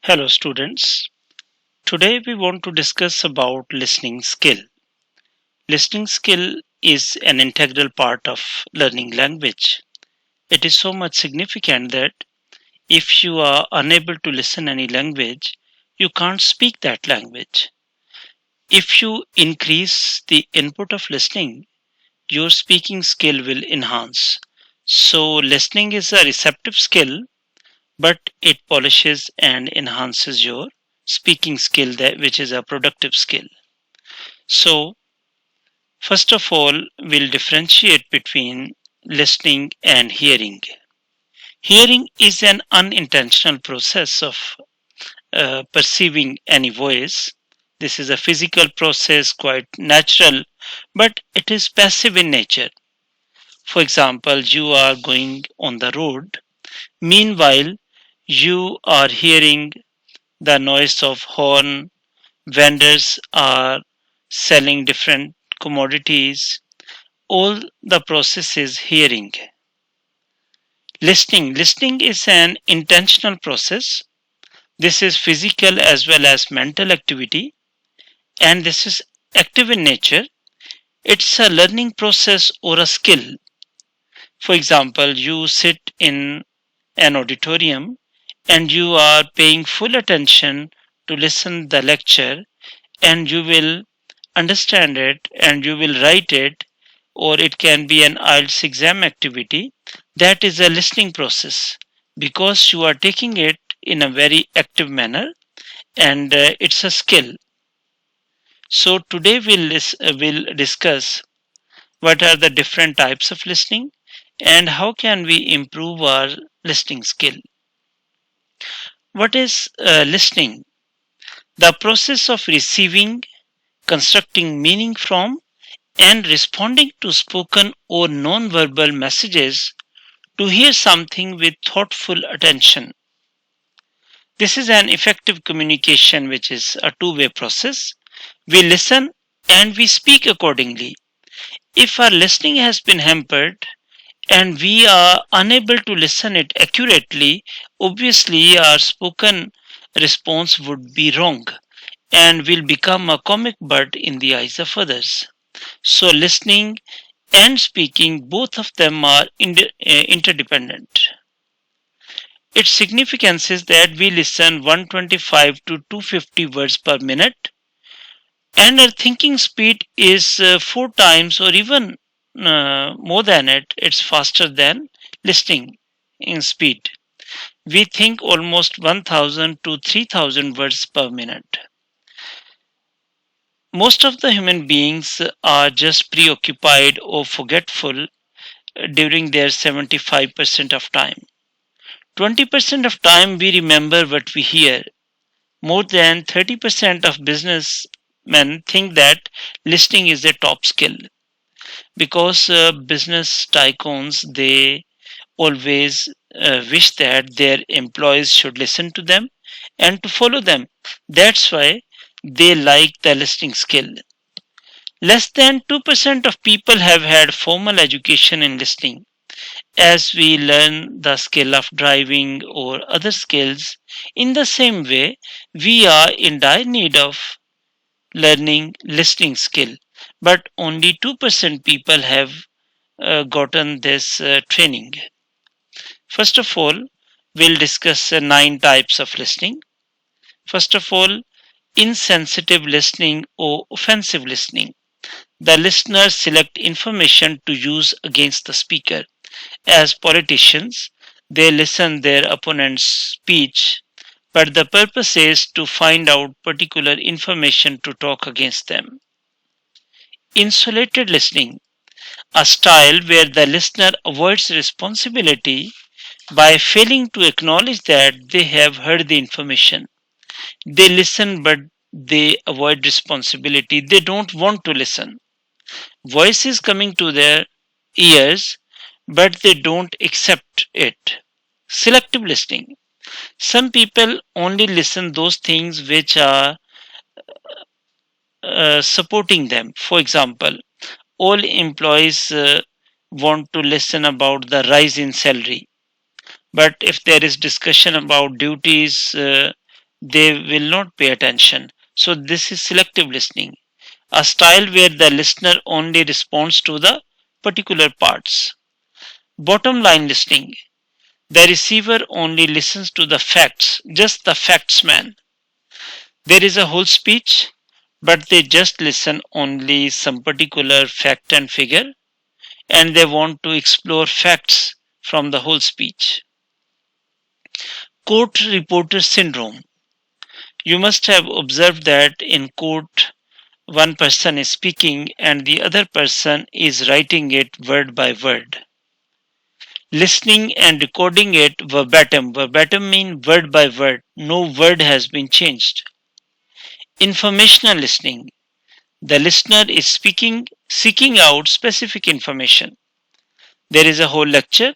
Hello students. Today we want to discuss about listening skill. Listening skill is an integral part of learning language. It is so much significant that if you are unable to listen any language, you can't speak that language. If you increase the input of listening, your speaking skill will enhance. So listening is a receptive skill, but it polishes and enhances your speaking skill, that which is a productive skill. So, first of all, we'll differentiate between listening and hearing. Hearing is an unintentional process of perceiving any voice. This is a physical process, quite natural, but it is passive in nature. For example, you are going on the road. Meanwhile, you are hearing the noise of horn. Vendors are selling different commodities. All the process is hearing. Listening is an intentional process. This is physical as well as mental activity, and this is active in nature. It's a learning process or a skill. For example, you sit in an auditorium and you are paying full attention to listen the lecture, and you will understand it and you will write it, or it can be an IELTS exam activity. That is a listening process because you are taking it in a very active manner, and it's a skill. So today we'll discuss what are the different types of listening and how can we improve our listening skill. What is listening? The process of receiving, constructing meaning from, and responding to spoken or non-verbal messages to hear something with thoughtful attention. This is an effective communication, which is a two-way process. We listen and we speak accordingly. If our listening has been hampered and we are unable to listen it accurately, obviously our spoken response would be wrong and will become a comic bird in the eyes of others. So listening and speaking, both of them are interdependent. Its significance is that we listen 125 to 250 words per minute, and our thinking speed is 4 times or even more than it. It's faster than listening in speed. We think almost 1000 to 3000 words per minute. Most of the human beings are just preoccupied or forgetful during their 75% of time. 20% of time we remember what we hear. More than 30% of businessmen think that listening is a top skill because business tycoons, they always wish that their employees should listen to them and to follow them. That's why they like the listening skill. Less than 2% of people have had formal education in listening. As we learn the skill of driving or other skills, in the same way, we are in dire need of learning listening skill. But only 2% people have gotten this training. First of all, we'll discuss 9 types of listening. First of all, insensitive listening or offensive listening. The listeners select information to use against the speaker. As politicians, they listen their opponent's speech, but the purpose is to find out particular information to talk against them. Insulated listening, a style where the listener avoids responsibility by failing to acknowledge that they have heard the information. They listen but they avoid responsibility. They don't want to listen. Voice is coming to their ears, but they don't accept it. Selective listening. Some people only listen those things which are supporting them. For example, all employees want to listen about the rise in salary. But if there is discussion about duties, they will not pay attention. So this is selective listening, a style where the listener only responds to the particular parts. Bottom line listening, the receiver only listens to the facts, just the facts, man. There is a whole speech, but they just listen only some particular fact and figure, and they want to explore facts from the whole speech. Court reporter syndrome. You must have observed that in court, one person is speaking and the other person is writing it word by word. Listening and recording it verbatim. Verbatim means word by word. No word has been changed. Informational listening. The listener is speaking, seeking out specific information. There is a whole lecture,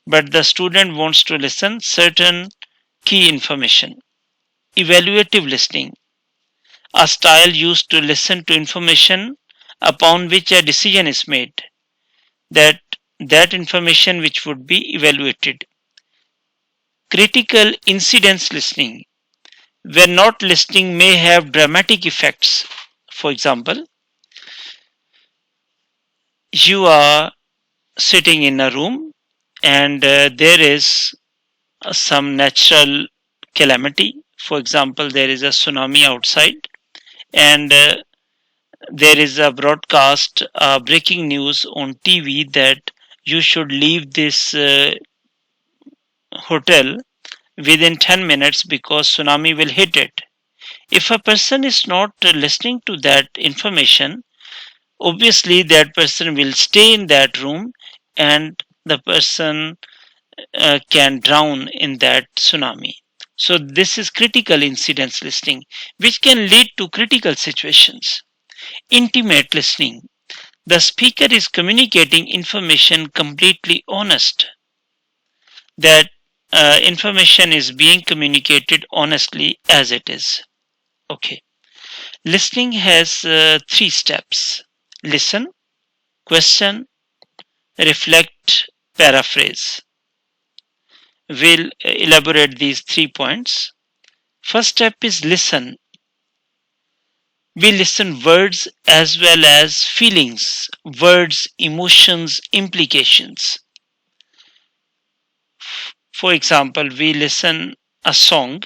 but the student wants to listen certain key information. Evaluative listening, a style used to listen to information upon which a decision is made, that that information which would be evaluated. Critical incidence listening, where not listening may have dramatic effects. For example, you are sitting in a room and there is some natural calamity. For example, there is a tsunami outside, and there is a broadcast breaking news on TV that you should leave this hotel within 10 minutes because tsunami will hit it. If a person is not listening to that information, obviously that person will stay in that room and the person can drown in that tsunami. So this is critical incidence listening, which can lead to critical situations. Intimate listening. The speaker is communicating information completely honest. That information is being communicated honestly as it is. Okay. Listening has three steps: listen, question, reflect, paraphrase. We'll elaborate these 3 points. First step is listen. We listen words as well as feelings, words, emotions, implications. For example, we listen a song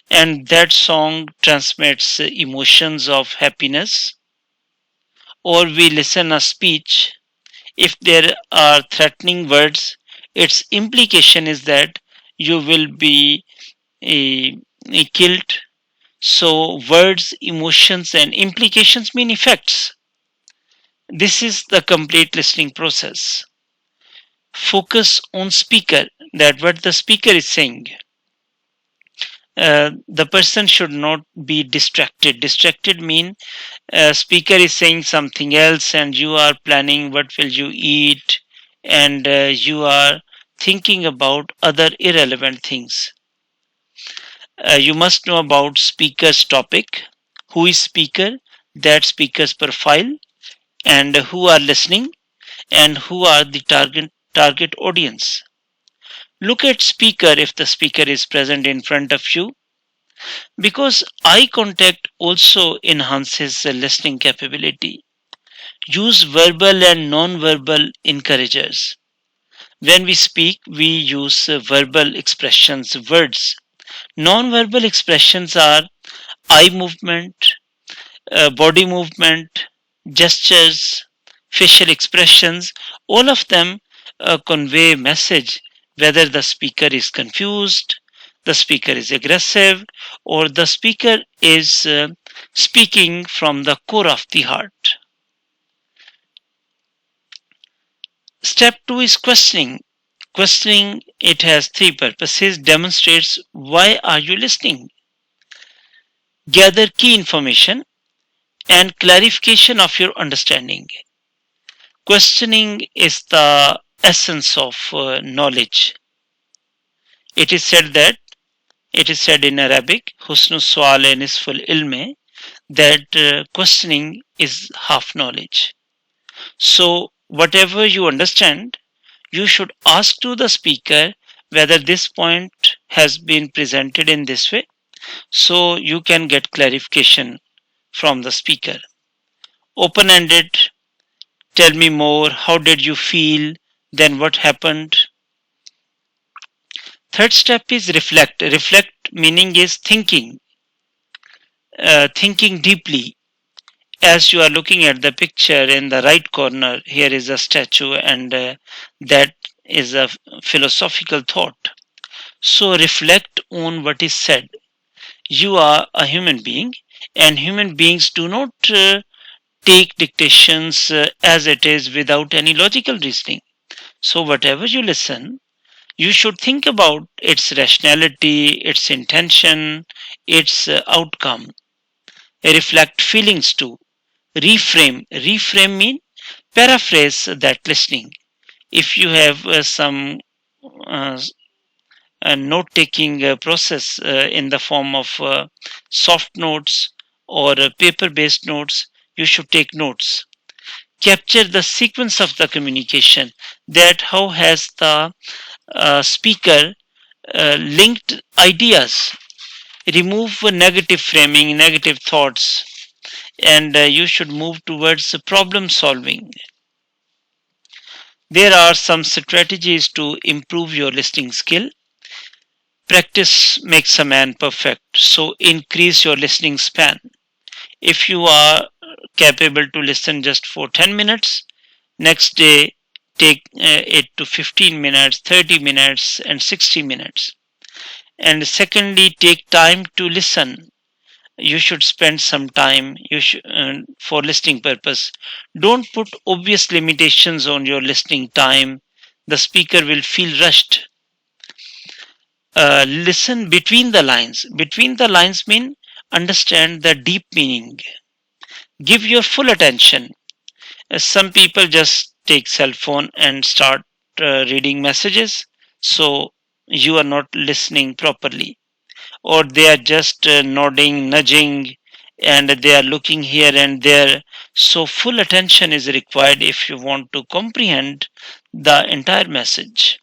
and that song transmits emotions of happiness, or we listen a speech. If there are threatening words, its implication is that you will be killed. So words, emotions and implications mean effects. This is the complete listening process. Focus on speaker, that what the speaker is saying. The person should not be distracted. Distracted mean speaker is saying something else and you are planning what will you eat, and you are thinking about other irrelevant things. You must know about speaker's topic, who is speaker, that speaker's profile, and who are listening, and who are the target audience. Look at speaker if the speaker is present in front of you, because eye contact also enhances the listening capability. Use verbal and non-verbal encouragers. When we speak, we use verbal expressions, words. Non-verbal expressions are eye movement, body movement, gestures, facial expressions. All of them convey message, whether the speaker is confused, the speaker is aggressive, or the speaker is speaking from the core of the heart. Step 2 is questioning. Questioning, it has three purposes: demonstrates why are you listening, gather key information, and clarification of your understanding. Questioning is the essence of knowledge. It is said that it is said in Arabic, "Husnu sual nisful ilme," that questioning is half knowledge. So whatever you understand, you should ask to the speaker whether this point has been presented in this way. so you can get clarification from the speaker. Open-ended, tell me more, how did you feel, then what happened. Third step is reflect. Reflect meaning is thinking deeply. As you are looking at the picture in the right corner, here is a statue, and that is a philosophical thought. So reflect on what is said. You are a human being, and human beings do not take dictations as it is without any logical reasoning. So, whatever you listen, you should think about its rationality, its intention, its outcome. Reflect feelings too. Reframe. Reframe mean paraphrase that listening. If you have some uh, note taking process in the form of soft notes or paper based notes, you should take notes. Capture the sequence of the communication, that how has the speaker linked ideas. Remove negative framing, negative thoughts, and you should move towards problem solving. There are some strategies to improve your listening skill. Practice makes a man perfect, so increase your listening span. If you are capable to listen just for 10 minutes, next day take it to 15 minutes, 30 minutes, and 60 minutes. And secondly, take time to listen. You should spend some time for listening purpose. Don't put obvious limitations on your listening time. The speaker will feel rushed. Listen between the lines. Between the lines mean understand the deep meaning. Give your full attention. Some people just take cell phone and start reading messages, so you are not listening properly, or they are just nodding, nudging, and they are looking here and there. So full attention is required if you want to comprehend the entire message.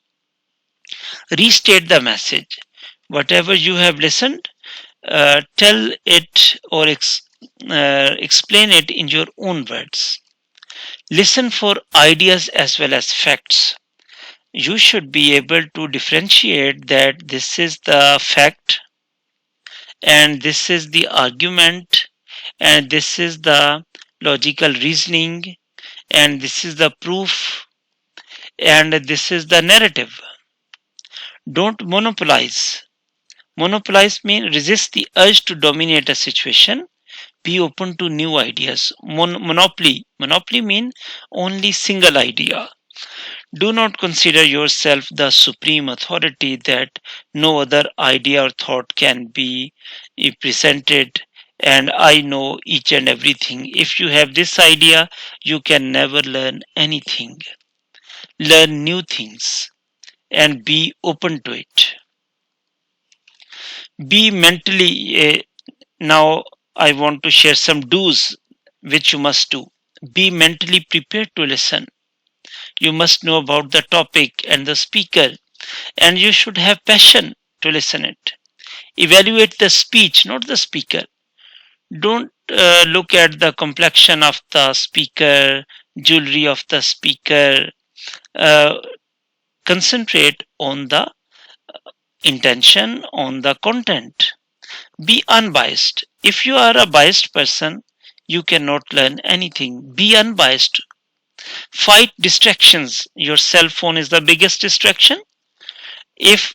Restate the message. Whatever you have listened, tell it or explain it in your own words. Listen for ideas as well as facts. You should be able to differentiate that this is the fact and this is the argument and this is the logical reasoning and this is the proof and this is the narrative. Don't monopolize. Monopolize means resist the urge to dominate a situation. Be open to new ideas. Monopoly. Monopoly means only single idea. Do not consider yourself the supreme authority that no other idea or thought can be presented, and I know each and everything. If you have this idea, you can never learn anything. Learn new things and be open to it. Be mentally, now I want to share some do's which you must do. Be mentally prepared to listen. You must know about the topic and the speaker, and you should have passion to listen it. Evaluate the speech, not the speaker. Don't look at the complexion of the speaker, jewelry of the speaker. uh, Concentrate on the intention, on the content. Be unbiased. If you are a biased person, you cannot learn anything. Be unbiased. Fight distractions. Your cell phone is the biggest distraction. If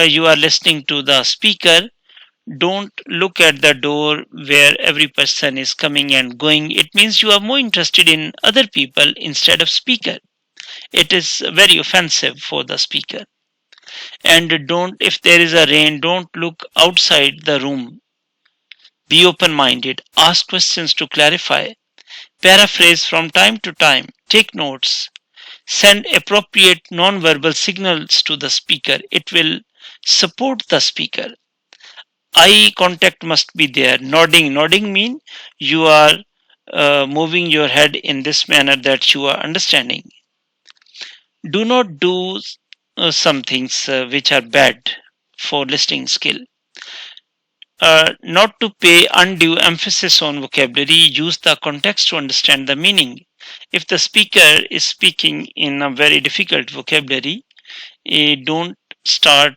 you are listening to the speaker, don't look at the door where every person is coming and going. It means you are more interested in other people instead of speaker. It is very offensive for the speaker. And don't, if there is a rain, don't look outside the room. Be open minded. Ask questions to clarify. Paraphrase from time to time. Take notes. Send appropriate nonverbal signals to the speaker. It will support the speaker. Eye contact must be there. Nodding mean you are moving your head in this manner that you are understanding. Do not do some things which are bad for listening skill. Not to pay undue emphasis on vocabulary, use the context to understand the meaning. If the speaker is speaking in a very difficult vocabulary, don't start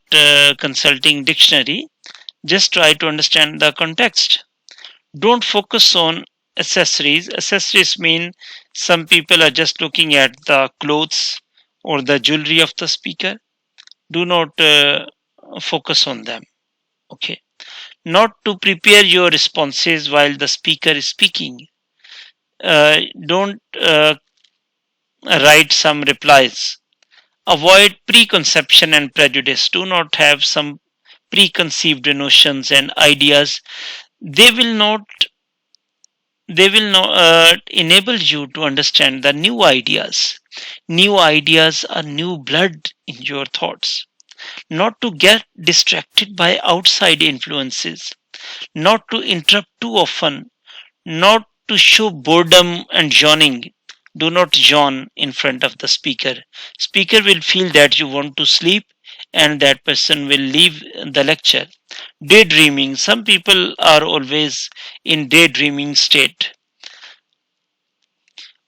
consulting dictionary. Just try to understand the context. Don't focus on accessories. Accessories mean some people are just looking at the clothes or the jewelry of the speaker. Do not focus on them. Okay. Not to prepare your responses while the speaker is speaking. Don't write some replies. Avoid preconception and prejudice. Do not have some preconceived notions and ideas. They will not enable you to understand the new ideas. New ideas are new blood in your thoughts. Not to get distracted by outside influences. Not to interrupt too often. Not to show boredom and yawning. Do not yawn in front of the speaker. Speaker will feel that you want to sleep and that person will leave the lecture. Daydreaming. Some people are always in daydreaming state.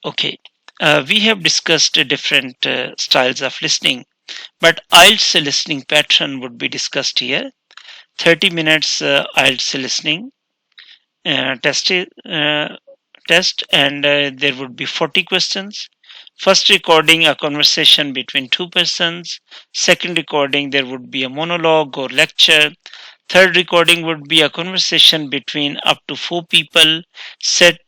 Okay. We have discussed different styles of listening, but IELTS listening pattern would be discussed here. 30 minutes IELTS listening test and there would be 40 questions. First recording, a conversation between two persons. Second recording, there would be a monologue or lecture. Third recording would be a conversation between up to four people set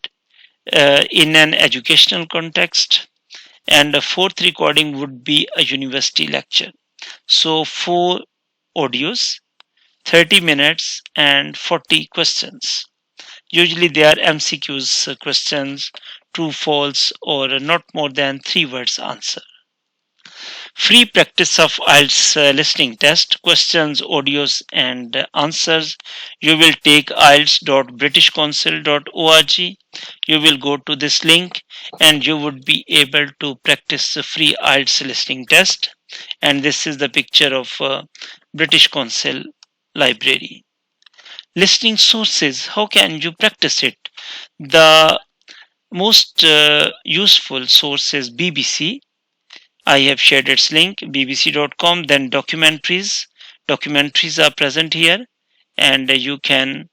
in an educational context. And a fourth recording would be a university lecture. So four audios, 30 minutes and 40 questions. Usually they are MCQs questions, true, false, or not more than 3 words answer. Free practice of IELTS listening test, questions, audios, and answers. You will take ielts.britishcouncil.org. You will go to this link and you would be able to practice the free IELTS listening test. And this is the picture of British Council library. Listening sources, how can you practice it? The most useful source is BBC. I have shared its link, bbc.com. Then documentaries. Documentaries are present here, and you can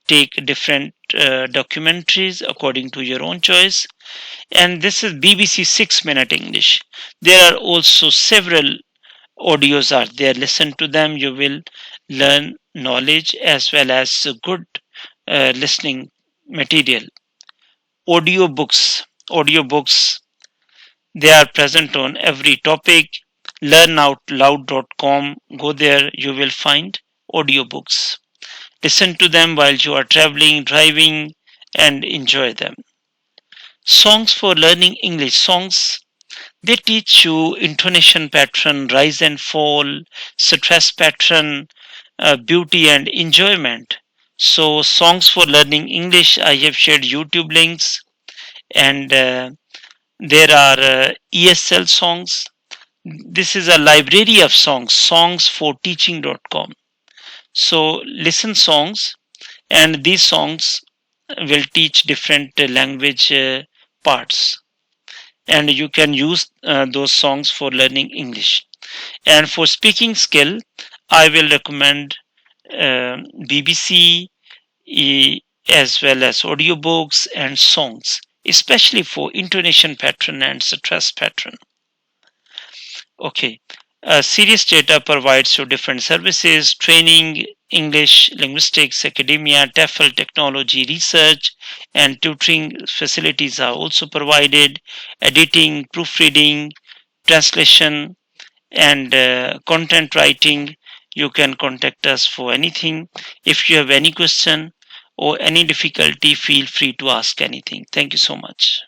take different documentaries according to your own choice. And this is BBC 6-minute English. There are also several audios are there. Listen to them. You will learn knowledge as well as good listening material. Audiobooks, they are present on every topic. Learnoutloud.com, go there, you will find audiobooks. Listen to them while you are traveling, driving, and enjoy them. Songs for learning English. Songs, they teach you intonation pattern, rise and fall, stress pattern, beauty and enjoyment. So songs for learning English, I have shared YouTube links, and there are ESL songs. This is a library of songs, songsforteaching.com. So listen songs, and these songs will teach different language parts, and you can use those songs for learning English. And for speaking skill, I will recommend BBC as well as audiobooks and songs, especially for intonation pattern and stress pattern. Okay. Serious Data provides you different services, training, English, linguistics, academia, TEFL, technology, research, and tutoring facilities are also provided, editing, proofreading, translation, and content writing. You can contact us for anything. If you have any question or any difficulty, feel free to ask anything. Thank you so much.